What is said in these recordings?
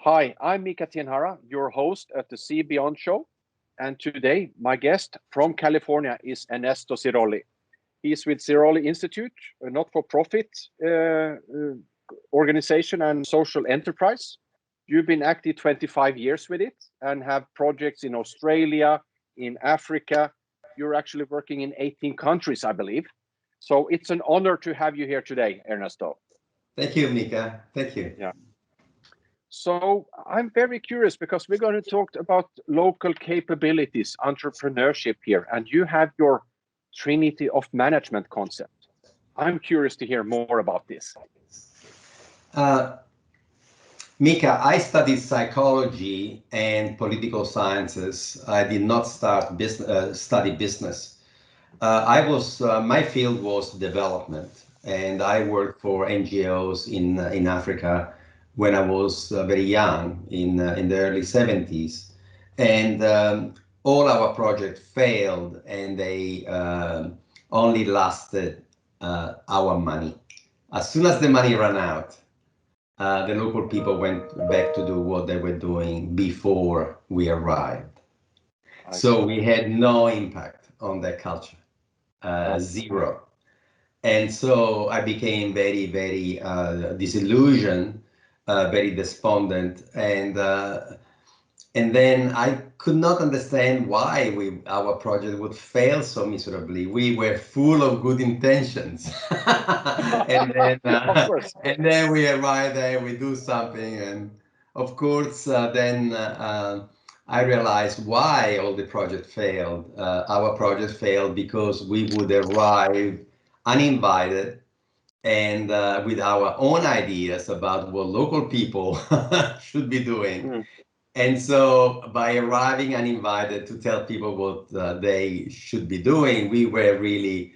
Hi, I'm Mika Tienhara, your host at the Sea Beyond Show. And today, my guest from California is Ernesto Sirolli. He's with Sirolli Institute, a not-for-profit organization and social enterprise. You've been active 25 years with it and have projects in Australia, in Africa. You're actually working in 18 countries, I believe. So it's an honor to have you here today, Ernesto. Thank you, Mika. Thank you. Yeah. So I'm very curious because we're going to talk about local capabilities, entrepreneurship here, and you have your trinity of management concept. I'm curious to hear more about this. Uh, Mika, I studied psychology and political sciences. I did not study business. My field was development, and I worked for NGOs in Africa when I was very young, in the early 70s. And all our projects failed, and they only lasted our money. As soon as the money ran out, the local people went back to do what they were doing before we arrived. So we had no impact on their culture, zero. And so I became very, very disillusioned, very despondent, and then I could not understand why our project would fail so miserably. We were full of good intentions, and then and then we arrive there, we do something, and of course then I realized why all the project failed. Our project failed because we would arrive uninvited and with our own ideas about what local people should be doing. And so by arriving uninvited to tell people what they should be doing, we were really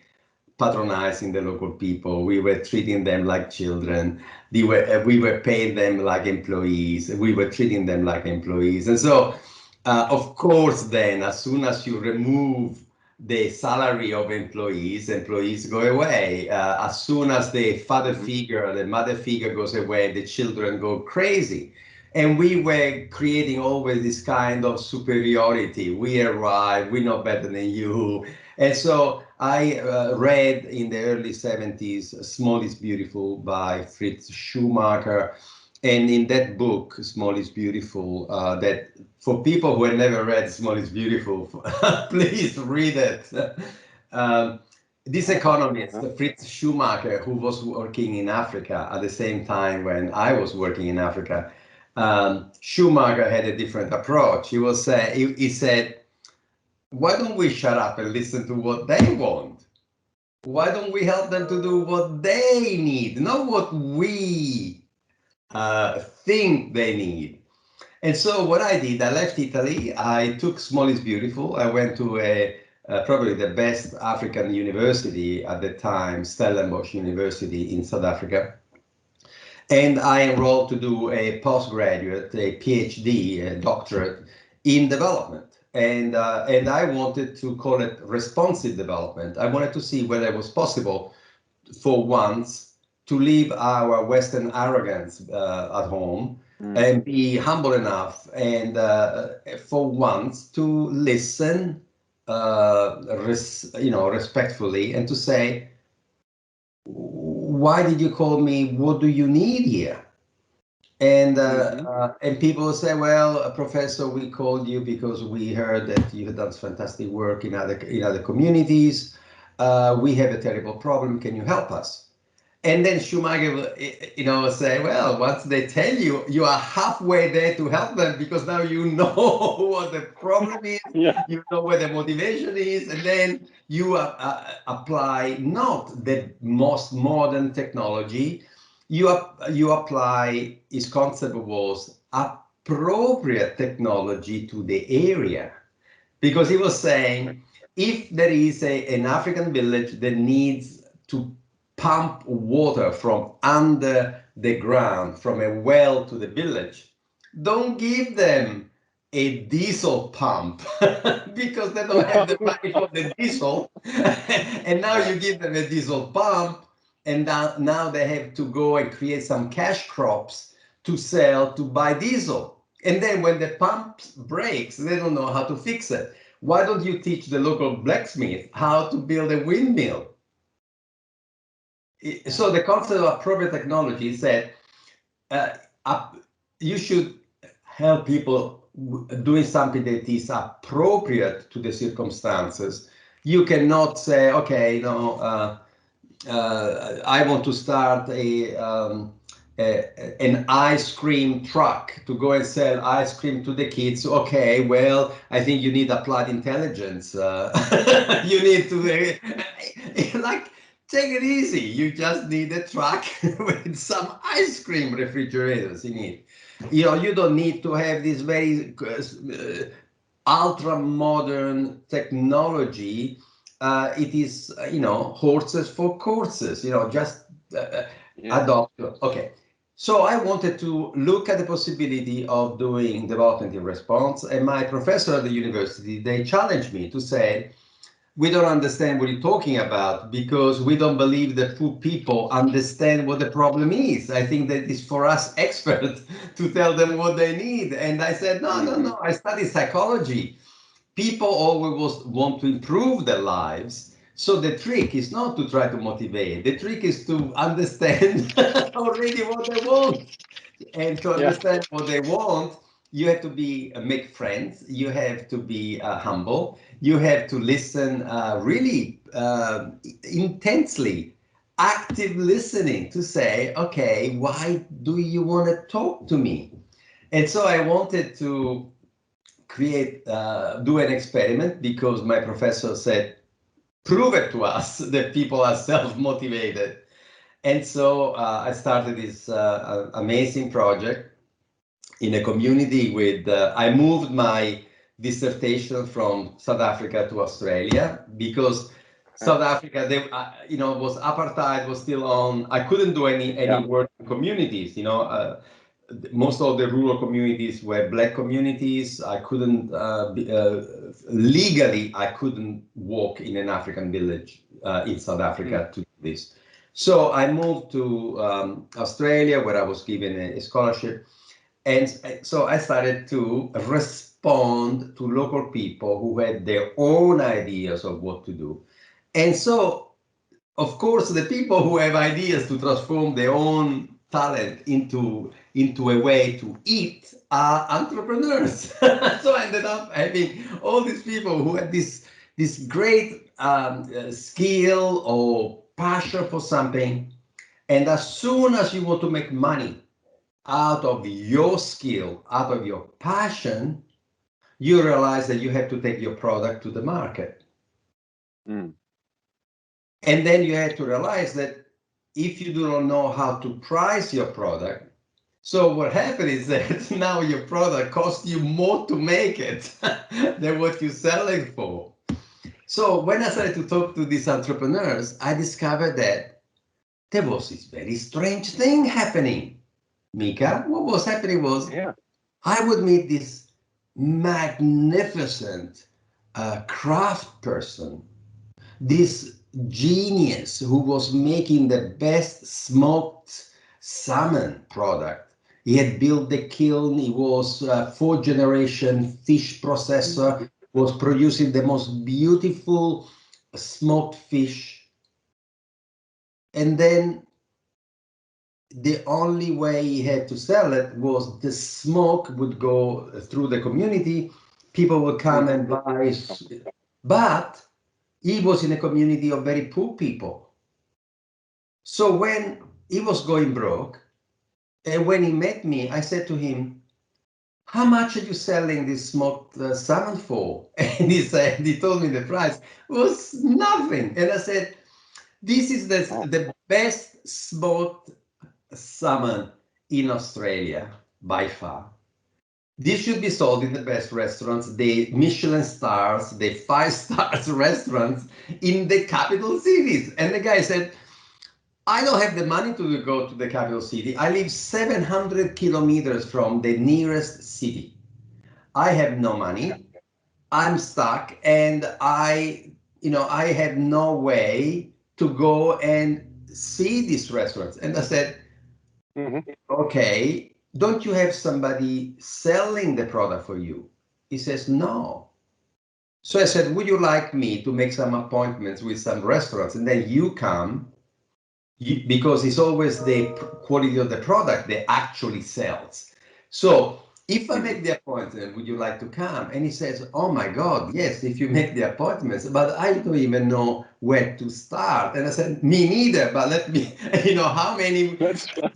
patronizing the local people. We were treating them like children. We were paying them like employees. We were treating them like employees. And so, of course, then as soon as you remove the salary of employees go away. As soon as the father figure, the mother figure goes away, the children go crazy. And we were creating always this kind of superiority. We arrive, we know better than you. And so I read in the early 70s, Small is Beautiful by Fritz Schumacher. And in that book, Small is Beautiful, that for people who have never read Small is Beautiful, please read it. This economist, Fritz Schumacher, who was working in Africa at the same time when I was working in Africa, Schumacher had a different approach. He said, why don't we shut up and listen to what they want? Why don't we help them to do what they need, not what we think they need? And so what I did, I left Italy. I took Small is Beautiful. I went to probably the best African university at the time, Stellenbosch University in South Africa. And I enrolled to do a postgraduate, a PhD, a doctorate in development. And I wanted to call it responsive development. I wanted to see whether it was possible for once to leave our Western arrogance at home and be humble enough and for once to listen, respectfully, and to say, why did you call me? What do you need here? And people say, well, Professor, we called you because we heard that you had done fantastic work in other communities. We have a terrible problem. Can you help us? And then Schumacher, say, well, once they tell you, you are halfway there to help them because now you know what the problem is, you know where the motivation is, and then you apply not the most modern technology. You apply, his concept was appropriate technology to the area, because he was saying, if there is an African village that needs to pump water from under the ground, from a well to the village, don't give them a diesel pump because they don't have the money for the diesel. And now you give them a diesel pump, and now they have to go and create some cash crops to sell to buy diesel. And then when the pump breaks, they don't know how to fix it. Why don't you teach the local blacksmith how to build a windmill? So the concept of appropriate technology is that you should help people doing something that is appropriate to the circumstances. You cannot say, okay, I want to start an ice cream truck to go and sell ice cream to the kids. Okay, well, I think you need applied intelligence. You need to like take it easy. You just need a truck with some ice cream refrigerators in it. You don't need to have this very ultra modern technology. It is, horses for courses. Just adopt. Okay. So I wanted to look at the possibility of doing development in response, and my professor at the university, they challenged me to say, we don't understand what you're talking about because we don't believe that poor people understand what the problem is. I think that it's for us experts to tell them what they need. And I said, no, I study psychology. People always want to improve their lives. So the trick is not to try to motivate. The trick is to understand already what they want. And to understand what they want, you have to make friends. You have to be humble. You have to listen really intensely, active listening to say, okay, why do you want to talk to me? And so I wanted to do an experiment because my professor said, prove it to us that people are self-motivated. And so I started this amazing project in a community with, I moved my dissertation from South Africa to Australia because South Africa, was apartheid was still on. I couldn't do any work in communities, most of the rural communities were Black communities. I couldn't, legally, I couldn't walk in an African village in South Africa to do this. So I moved to Australia, where I was given a scholarship. And so I started to respond to local people who had their own ideas of what to do. And so, of course, the people who have ideas to transform their own talent into a way to eat are entrepreneurs. So I ended up having all these people who had this great skill or passion for something. And as soon as you want to make money out of your skill, out of your passion, you realize that you have to take your product to the market. And then you have to realize that if you do not know how to price your product, so what happened is that now your product costs you more to make it than what you sell it for. So when I started to talk to these entrepreneurs, I discovered that there was this very strange thing happening. Mika, what was happening was I would meet this magnificent craft person, this genius who was making the best smoked salmon product. He had built the kiln. He was a fourth-generation fish processor, was producing the most beautiful smoked fish. And then the only way he had to sell it was the smoke would go through the community. People would come and buy. But he was in a community of very poor people. So when he was going broke, and when he met me, I said to him, how much are you selling this smoked salmon for? And he told me the price was nothing. And I said, this is the best smoked salmon in Australia by far. This should be sold in the best restaurants, the Michelin stars, the 5-star restaurants in the capital cities. And the guy said, I don't have the money to go to the capital city. I live 700 kilometers from the nearest city. I have no money. I'm stuck, and I have no way to go and see these restaurants. And I said, okay, don't you have somebody selling the product for you? He says, no. So I said, would you like me to make some appointments with some restaurants and then you come? Because it's always the quality of the product that actually sells. So if I make the appointment, would you like to come? And he says, oh my God, yes, if you make the appointments, but I don't even know where to start. And I said, me neither, but let me, how many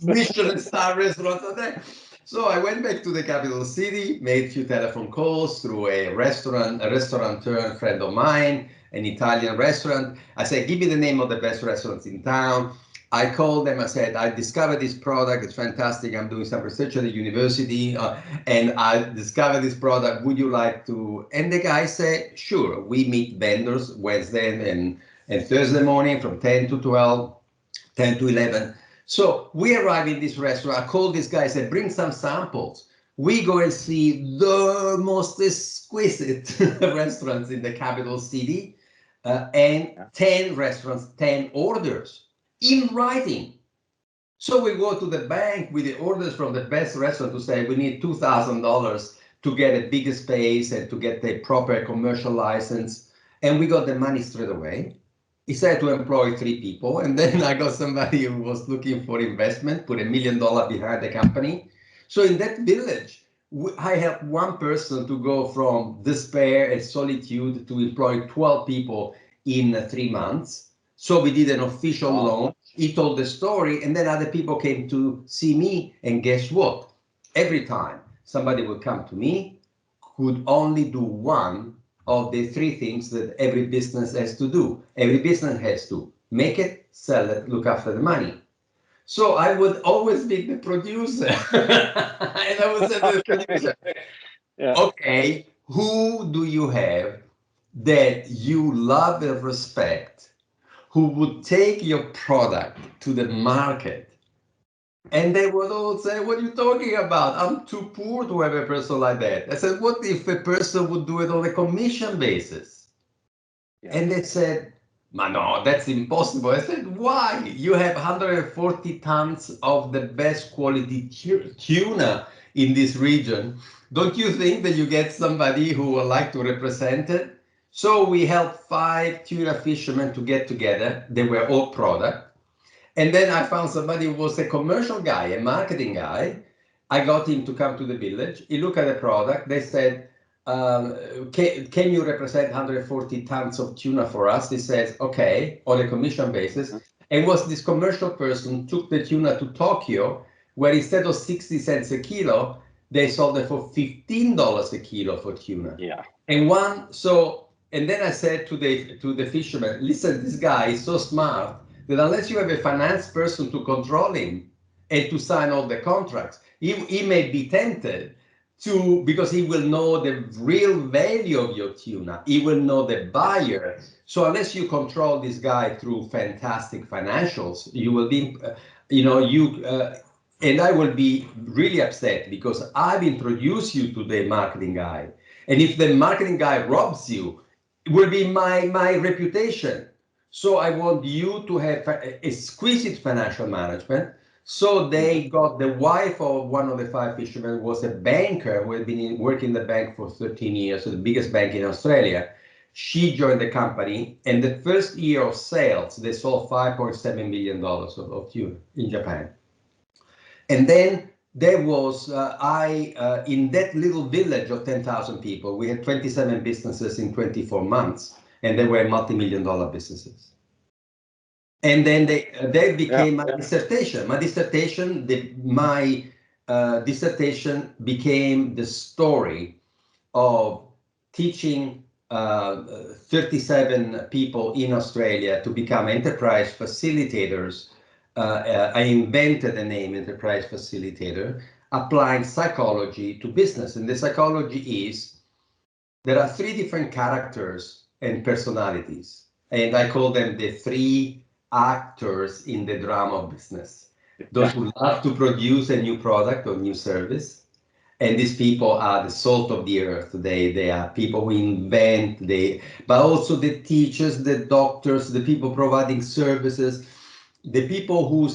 Michelin star restaurants are there? So I went back to the capital city, made a few telephone calls through a restaurateur friend of mine, an Italian restaurant. I said, give me the name of the best restaurants in town. I called them, I said, I discovered this product, it's fantastic, I'm doing some research at the university, and I discovered this product, would you like to? And the guy said, sure, we meet vendors Wednesday and Thursday morning from 10 to 12, 10 to 11. So we arrive in this restaurant, I called this guy, I said, bring some samples. We go and see the most exquisite restaurants in the capital city, and 10 restaurants, 10 orders. In writing. So we go to the bank with the orders from the best restaurant to say we need $2,000 to get a bigger space and to get the proper commercial license. And we got the money straight away. He said to employ 3 people. And then I got somebody who was looking for investment, put $1 million behind the company. So in that village, I helped one person to go from despair and solitude to employ 12 people in 3 months. So we did an official launch. He told the story, and then other people came to see me. And guess what? Every time somebody would come to me, could only do one of the 3 things that every business has to do. Every business has to make it, sell it, look after the money. So I would always be the producer. And I would say to the producer, okay, who do you have that you love and respect, who would take your product to the market? And they would all say, what are you talking about? I'm too poor to have a person like that. I said, what if a person would do it on a commission basis? And they said, no, that's impossible. I said, why? You have 140 tons of the best quality tuna in this region. Don't you think that you get somebody who would like to represent it? So we helped 5 tuna fishermen to get together. They were all product. And then I found somebody who was a commercial guy, a marketing guy. I got him to come to the village. He looked at the product. They said, can you represent 140 tons of tuna for us? He says, okay, on a commission basis. And was this commercial person took the tuna to Tokyo, where instead of 60 cents a kilo, they sold it for $15 a kilo for tuna. And then I said to the fisherman, listen, this guy is so smart that unless you have a finance person to control him and to sign all the contracts, he may be tempted to, because he will know the real value of your tuna. He will know the buyer. So unless you control this guy through fantastic financials, you will be, and I will be really upset because I've introduced you to the marketing guy. And if the marketing guy robs you, it will be my reputation. So I want you to have exquisite financial management. So they got the wife of one of the 5 fishermen was a banker who had been working in the bank for 13 years, so the biggest bank in Australia. She joined the company, and the first year of sales, they sold $5.7 million of tuna in Japan. And then there was, in that little village of 10,000 people, we had 27 businesses in 24 months, and they were multi-million-dollar businesses. And then they became my dissertation. My dissertation became the story of teaching 37 people in Australia to become enterprise facilitators. I invented the name enterprise facilitator, applying psychology to business. And the psychology is, there are 3 different characters and personalities. And I call them the 3 actors in the drama of business. Those who love to produce a new product or new service. And these people are the salt of the earth. They are people who invent, but also the teachers, the doctors, the people providing services. the people who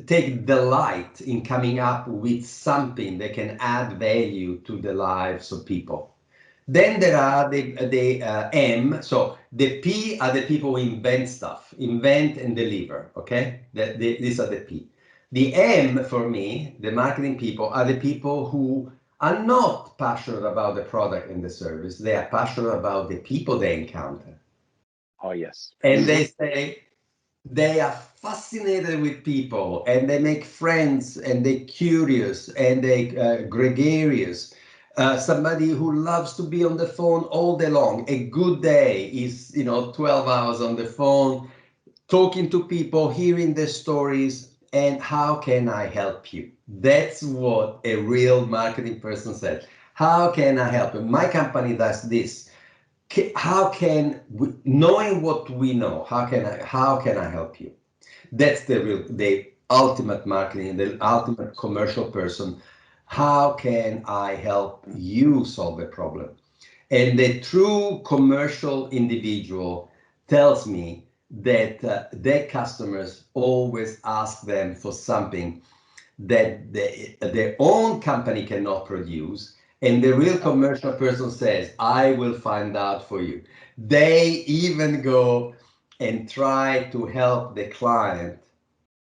take delight in coming up with something that can add value to the lives of people. Then there are the M. So the P are the people who invent stuff, invent and deliver. Okay, these are the P. The M for me, the marketing people, are the people who are not passionate about the product and the service. They are passionate about the people they encounter. Oh, yes. And they say they are fascinated with people, and they make friends, and they're curious, and they gregarious. Somebody who loves to be on the phone all day long. A good day is 12 hours on the phone, talking to people, hearing their stories, and how can I help you? That's what a real marketing person said. How can I help you? My company does this. How can we, knowing what we know, how can I help you? That's the ultimate marketing, the ultimate commercial person. How can I help you solve a problem? And the true commercial individual tells me that their customers always ask them for something that their own company cannot produce. And the real commercial person says, I will find out for you. They even go and try to help the client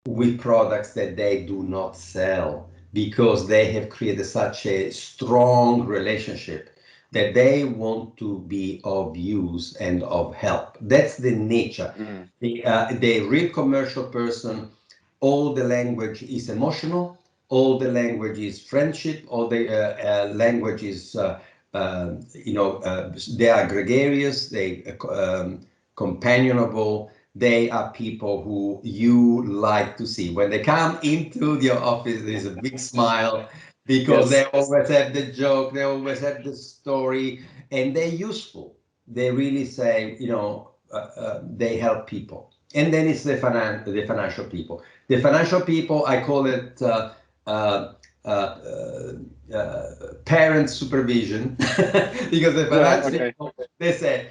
with products that they do not sell, because they have created such a strong relationship that they want to be of use and of help. That's the nature. The real commercial person, all the language is emotional, all the language is friendship, all the language is they are gregarious, they companionable. They are people who you like to see. When they come into your office, there's a big smile, because they always have the joke, they always have the story, and they're useful. They really say, they help people. And then it's the financial people. The financial people, I call it parent supervision, because the financial people, they say,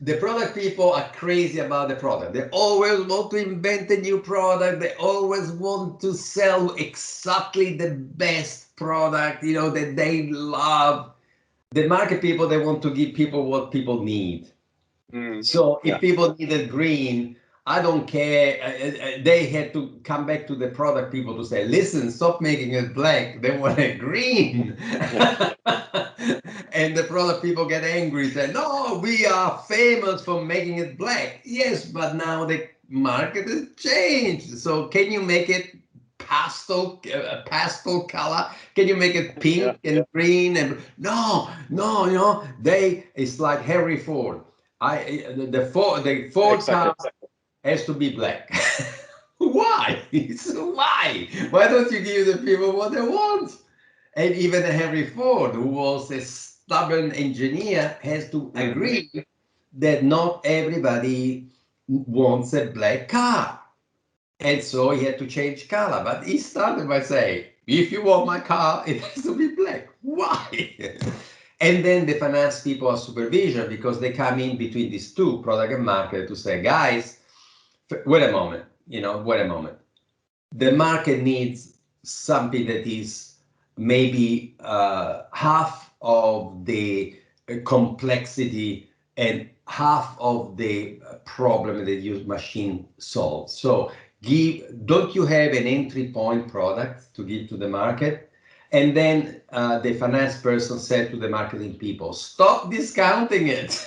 the product people are crazy about the product. They always want to invent a new product. They always want to sell exactly the best product, that they love. The market people, they want to give people what people need. So if people needed green, I don't care. They had to come back to the product people to say, listen, stop making it black. They want it green. And the product people get angry, say, no, we are famous for making it black. Yes, but now the market has changed. So can you make it pastel color? Can you make it pink and green? And no, it's like Henry Ford. The Ford car has to be black. Why? Why? Why don't you give the people what they want? And even Henry Ford, who was a stubborn engineer, has to agree that not everybody wants a black car. And so he had to change color. But he started by saying, if you want my car, it has to be black. Why? And then the finance people are supervision, because they come in between these two, product and market, to say, guys, wait a moment. The market needs something that is maybe half of the complexity and half of the problem that your machine solves. So don't you have an entry point product to give to the market? And then the finance person said to the marketing people, stop discounting it.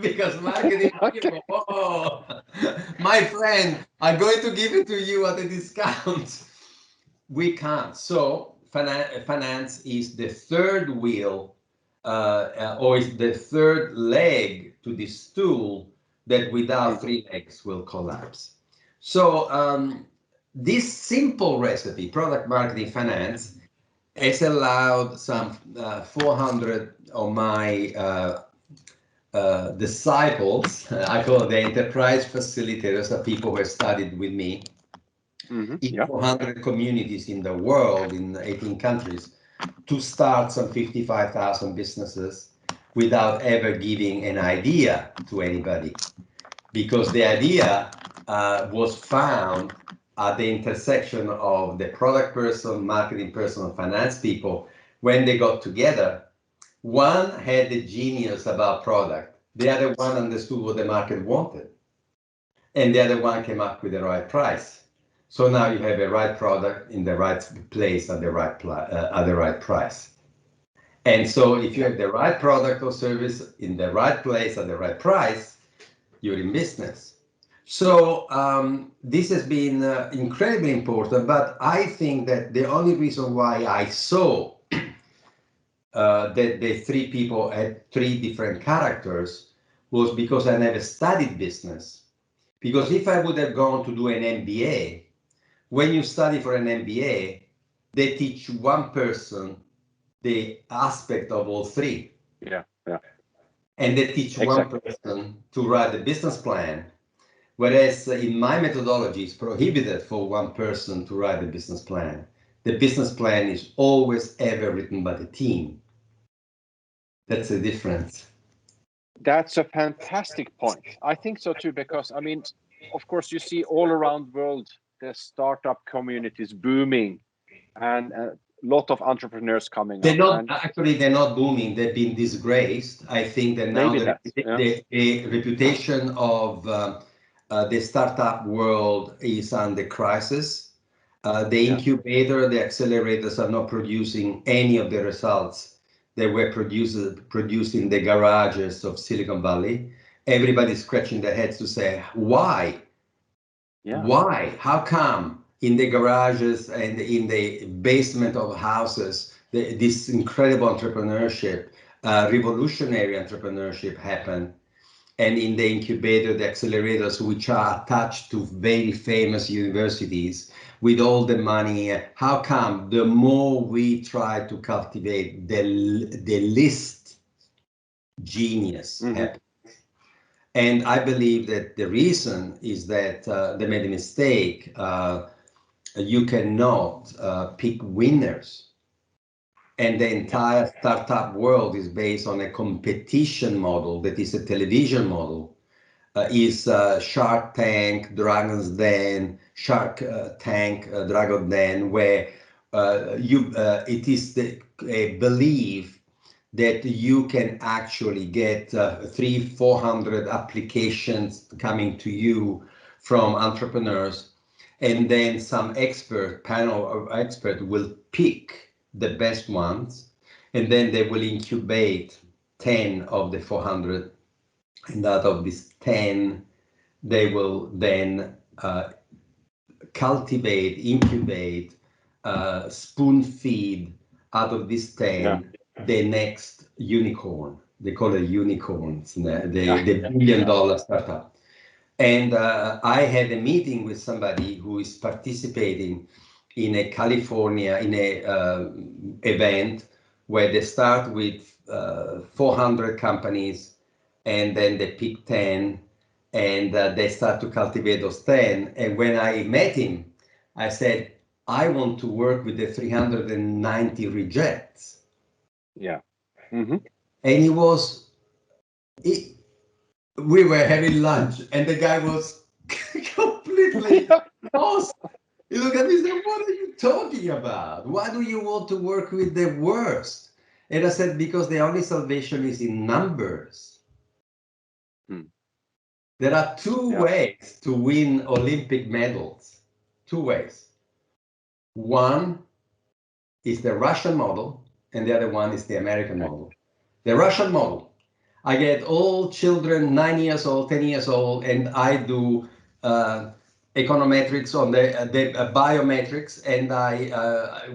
Because marketing people, my friend, I'm going to give it to you at a discount. We can't. So finance is the third wheel, or is the third leg to this stool that without three legs will collapse. So this simple recipe, product marketing finance, has allowed some 400 of my disciples, I call it the enterprise facilitators, are people who have studied with me, in 400 communities in the world, in 18 countries, to start some 55,000 businesses without ever giving an idea to anybody. Because the idea was found at the intersection of the product person, marketing person, and finance people, when they got together, one had the genius about product, the other one understood what the market wanted, and the other one came up with the right price. So now you have a right product in the right place at the right price. And so if you have the right product or service in the right place at the right price, you're in business. So this has been incredibly important, but I think that the only reason why I saw that the three people had three different characters was because I never studied business. Because if I would have gone to do an MBA, when you study for an MBA, they teach one person the aspect of all three. Yeah, yeah. And they teach one person to write a business plan. Whereas in my methodology, it's prohibited for one person to write a business plan. The business plan is always ever written by the team. That's the difference. That's a fantastic point. I think so too, because I mean, of course, you see all around the world the startup community is booming, and a lot of entrepreneurs coming they're up. Not actually, they're not booming. They've been disgraced. I think that now the reputation of the startup world is under crisis. The incubator, the accelerators are not producing any of the results that were produced in the garages of Silicon Valley. Everybody's scratching their heads to say, why? Yeah. Why? How come in the garages and in the basement of houses, this incredible entrepreneurship, revolutionary entrepreneurship happened? And in the incubator, the accelerators, which are attached to very famous universities with all the money, how come the more we try to cultivate the least genius happens? And I believe that the reason is that they made a mistake. You cannot pick winners. And the entire startup world is based on a competition model that is a television model. Is Shark Tank, Dragon's Den, Shark Tank, Dragon Den, where it is a belief that you can actually get 300-400 applications coming to you from entrepreneurs, and then some panel of experts will pick the best ones, and then they will incubate 10 of the 400, and out of these 10, they will then cultivate, incubate, spoon feed out of these 10 the next unicorn. They call it unicorns, the billion-dollar startup. And I had a meeting with somebody who is participating in a California, in a event where they start with 400 companies, and then they pick 10, and they start to cultivate those 10. And when I met him, I said, I want to work with the 390 rejects. Yeah. And we were having lunch, and the guy was completely lost. He looked at me and said, what are you talking about? Why do you want to work with the worst? And I said, because the only salvation is in numbers. There are two ways to win Olympic medals. Two ways. One is the Russian model, and the other one is the American model. The Russian model, I get all children 9 years old, 10 years old, and I do econometrics on the biometrics, and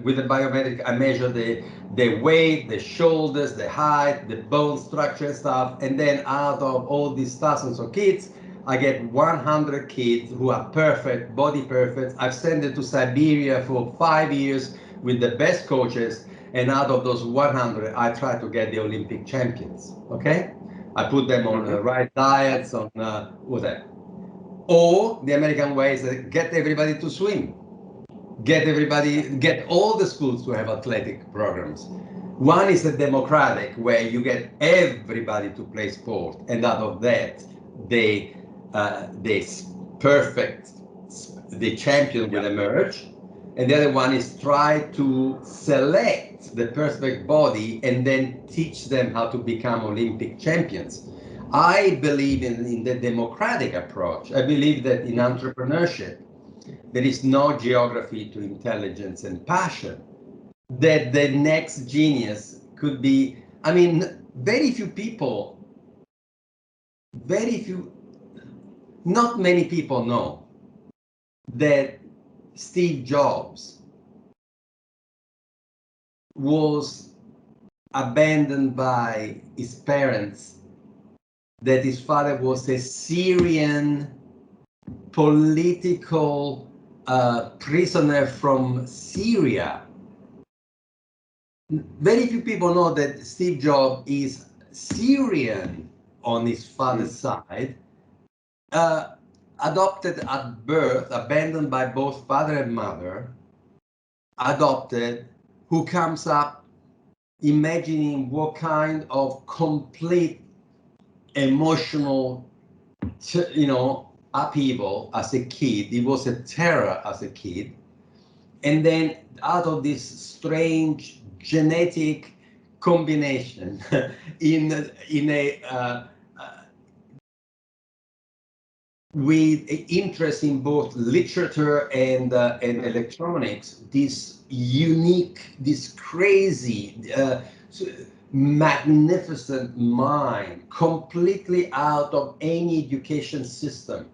with the biometric, I measure the weight, the shoulders, the height, the bone structure and stuff, and then out of all these thousands of kids, I get 100 kids who are perfect, body perfect. I've sent them to Siberia for 5 years with the best coaches, and out of those 100, I try to get the Olympic champions, okay? I put them on the right diets, on whatever. Or the American way is get everybody to swim. Get all the schools to have athletic programs. One is the democratic, where you get everybody to play sport, and out of that, they perfect the champion will emerge. And the other one is try to select the perfect body and then teach them how to become Olympic champions. I believe in the democratic approach. I believe that in entrepreneurship, there is no geography to intelligence and passion. That the next genius could be, I mean, not many people know that Steve Jobs was abandoned by his parents, that his father was a Syrian political prisoner from Syria. Very few people know that Steve Jobs is Syrian on his father's side, adopted at birth, abandoned by both father and mother, adopted, who comes up imagining what kind of complete emotional, upheaval as a kid. He was a terror as a kid. And then out of this strange genetic combination with interest in both literature and electronics, this unique, this crazy, magnificent mind, completely out of any education system.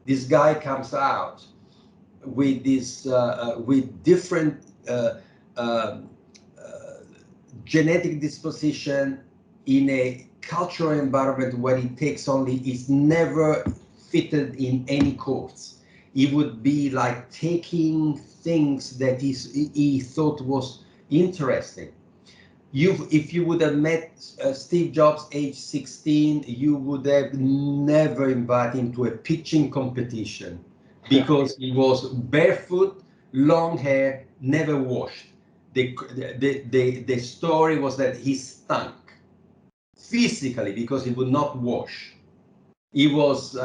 This guy comes out with this, with different genetic disposition in a cultural environment where it takes only, is never fitted in any course. It would be like taking things that he thought was interesting. If you would have met Steve Jobs age 16, you would have never invited him to a pitching competition because he was barefoot, long hair, never washed. The story was that he stunk physically because he would not wash. He was,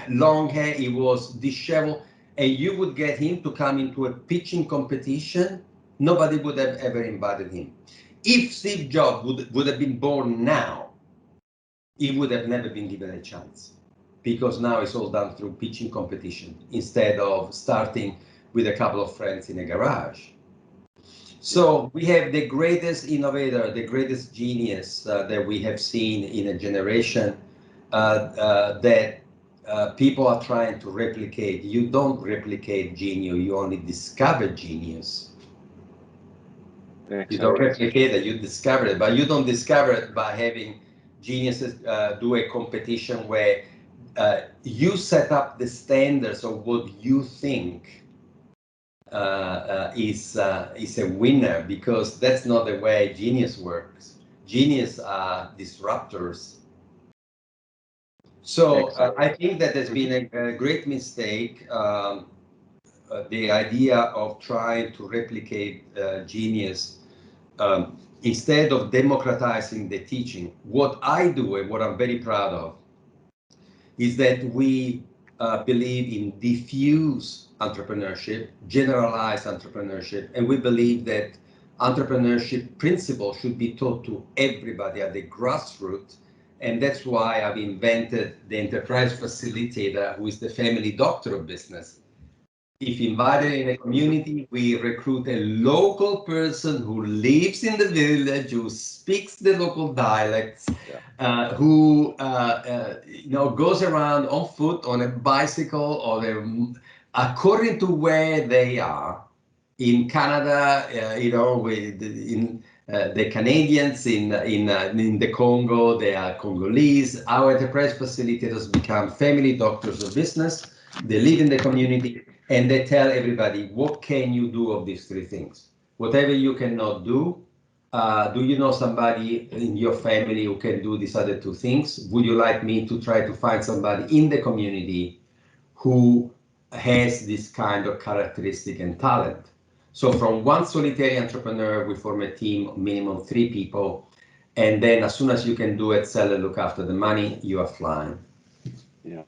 long hair, he was disheveled, and you would get him to come into a pitching competition, nobody would have ever invited him. If Steve Jobs would have been born now, he would have never been given a chance, because now it's all done through pitching competition instead of starting with a couple of friends in a garage. So we have the greatest innovator, the greatest genius that we have seen in a generation that people are trying to replicate. You don't replicate genius, you only discover genius. Excellent. You don't replicate it, you discover it, but you don't discover it by having geniuses do a competition where you set up the standards of what you think is a winner, because that's not the way genius works. Genius are disruptors. So I think that has been a great mistake, the idea of trying to replicate genius instead of democratizing the teaching. What I do and what I'm very proud of is that we believe in diffuse entrepreneurship, generalized entrepreneurship, and we believe that entrepreneurship principles should be taught to everybody at the grassroots. And that's why I've invented the enterprise facilitator, who is the family doctor of business. If invited in a community, we recruit a local person who lives in the village, who speaks the local dialects, who goes around on foot, on a bicycle, or according to where they are. In Canada, the Canadians in the Congo, they are Congolese. Our enterprise facilitators become family doctors of business. They live in the community and they tell everybody, what can you do of these three things? Whatever you cannot do, do you know somebody in your family who can do these other two things? Would you like me to try to find somebody in the community who has this kind of characteristic and talent? So from one solitary entrepreneur, we form a team of minimum 3 people. And then as soon as you can do it, sell and look after the money, you are flying. Yeah.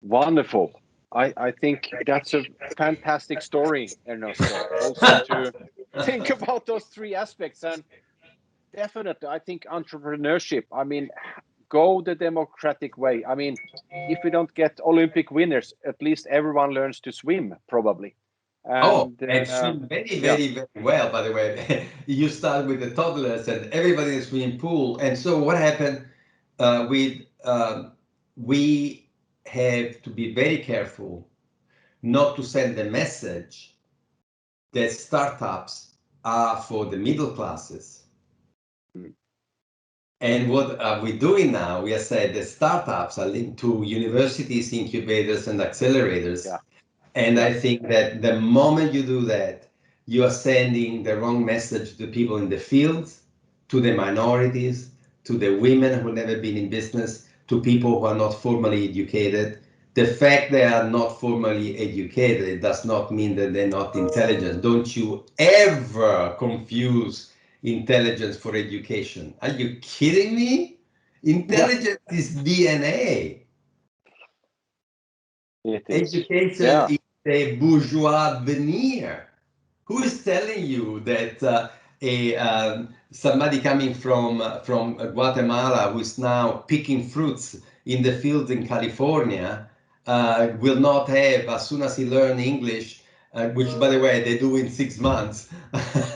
Wonderful. I think that's a fantastic story, Ernesto. Also to think about those three aspects, and definitely, I think entrepreneurship. I mean, go the democratic way. I mean, if we don't get Olympic winners, at least everyone learns to swim, probably. And swim very, very, very well, by the way. You start with the toddlers and everybody in the swimming pool. And so what happened we have to be very careful not to send the message that startups are for the middle classes. And what are we doing now? We are saying that startups are linked to universities, incubators, and accelerators. Yeah. And I think that the moment you do that, you are sending the wrong message to people in the field, to the minorities, to the women who never been in business, to people who are not formally educated. The fact they are not formally educated does not mean that they're not intelligent. Don't you ever confuse intelligence for education. Are you kidding me? Intelligence is DNA. Education is a bourgeois veneer. Who is telling you that somebody coming from Guatemala who is now picking fruits in the fields in California will not have, as soon as he learns English, which by the way they do in 6 months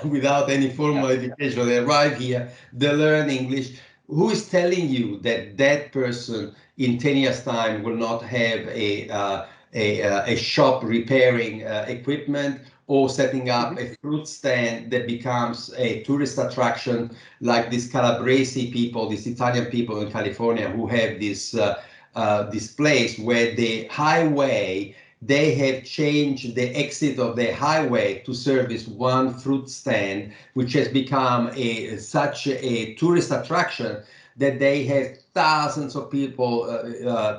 without any formal education, they arrive here, they learn English. Who is telling you that that person in 10 years' time will not have a shop repairing equipment, or setting up a fruit stand that becomes a tourist attraction, like these Calabrese people, these Italian people in California who have this place where the highway, they have changed the exit of the highway to service one fruit stand, which has become such a tourist attraction that they have thousands of people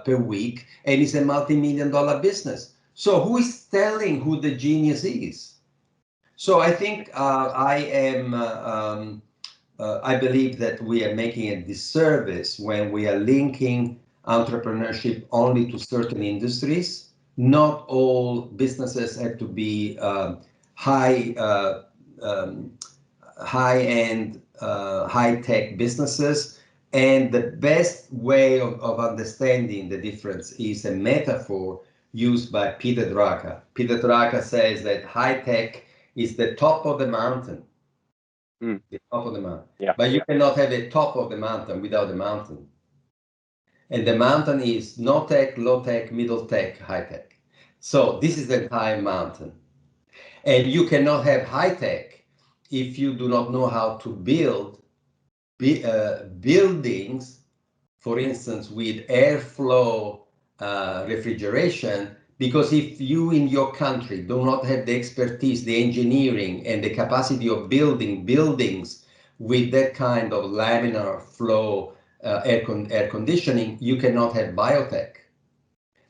per week, and it's a multi-million-dollar business. So who is telling who the genius is? So I think I believe that we are making a disservice when we are linking entrepreneurship only to certain industries. Not all businesses have to be high-end, high-tech businesses. And the best way of understanding the difference is a metaphor used by Peter Drucker. Peter Drucker says that high-tech is the top of the mountain. The top of the mountain. But you cannot have a top of the mountain without the mountain. And the mountain is no tech, low tech, middle tech, high tech. So this is the entire mountain. And you cannot have high tech if you do not know how to build buildings, for instance, with airflow refrigeration, because if you in your country do not have the expertise, the engineering, and the capacity of building buildings with that kind of laminar flow air conditioning, you cannot have biotech.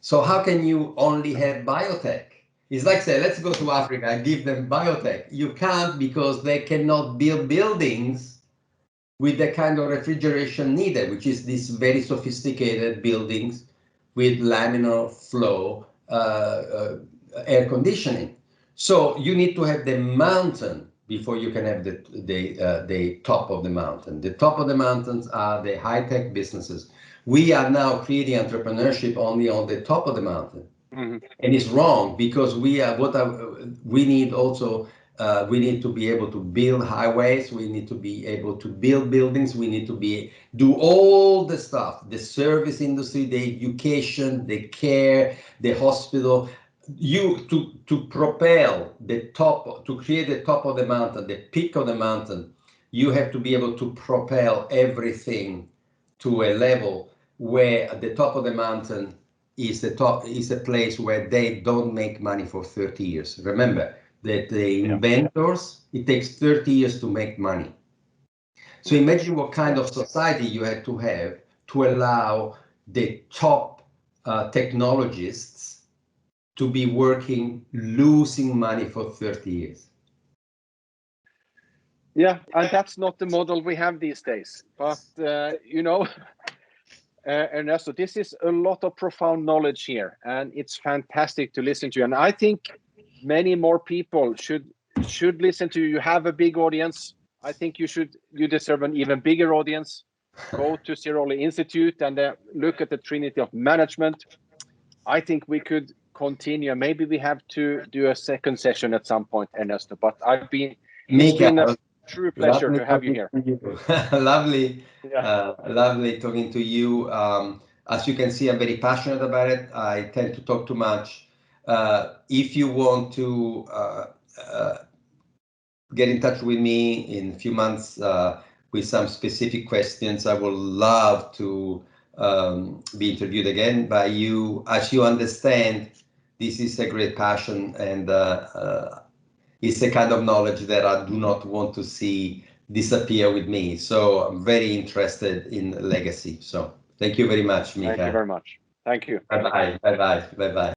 So how can you only have biotech? It's like, say, let's go to Africa and give them biotech. You can't, because they cannot build buildings with the kind of refrigeration needed, which is these very sophisticated buildings with laminar flow air conditioning. So you need to have the mountain before you can have the top of the mountain. The top of the mountains are the high-tech businesses. We are now creating entrepreneurship only on the top of the mountain. And it's wrong, because we need also we need to be able to build highways. We need to be able to build buildings. We need to do all the stuff, the service industry, the education, the care, the hospital. To propel the top, to create the top of the mountain, the peak of the mountain, you have to be able to propel everything to a level where at the top of the mountain is a place where they don't make money for 30 years. Remember that the inventors, it takes 30 years to make money. So imagine what kind of society you had to have to allow the top technologists to be working, losing money for 30 years. Yeah, and that's not the model we have these days. But, Ernesto, this is a lot of profound knowledge here, and it's fantastic to listen to you. And I think many more people should listen to you. You have a big audience. I think you deserve an even bigger audience. Go to Sirolli Institute and look at the Trinity of Management. I think we could continue. Maybe we have to do a second session at some point, Ernesto. But it's been a true pleasure to have you here. Lovely, lovely talking to you. As you can see, I'm very passionate about it. I tend to talk too much. If you want to get in touch with me in a few months with some specific questions, I would love to be interviewed again by you. As you understand, this is a great passion, and it's a kind of knowledge that I do not want to see disappear with me. So I'm very interested in legacy. So thank you very much, Mika. Thank you very much. Thank you. Bye-bye. Bye-bye. Bye-bye.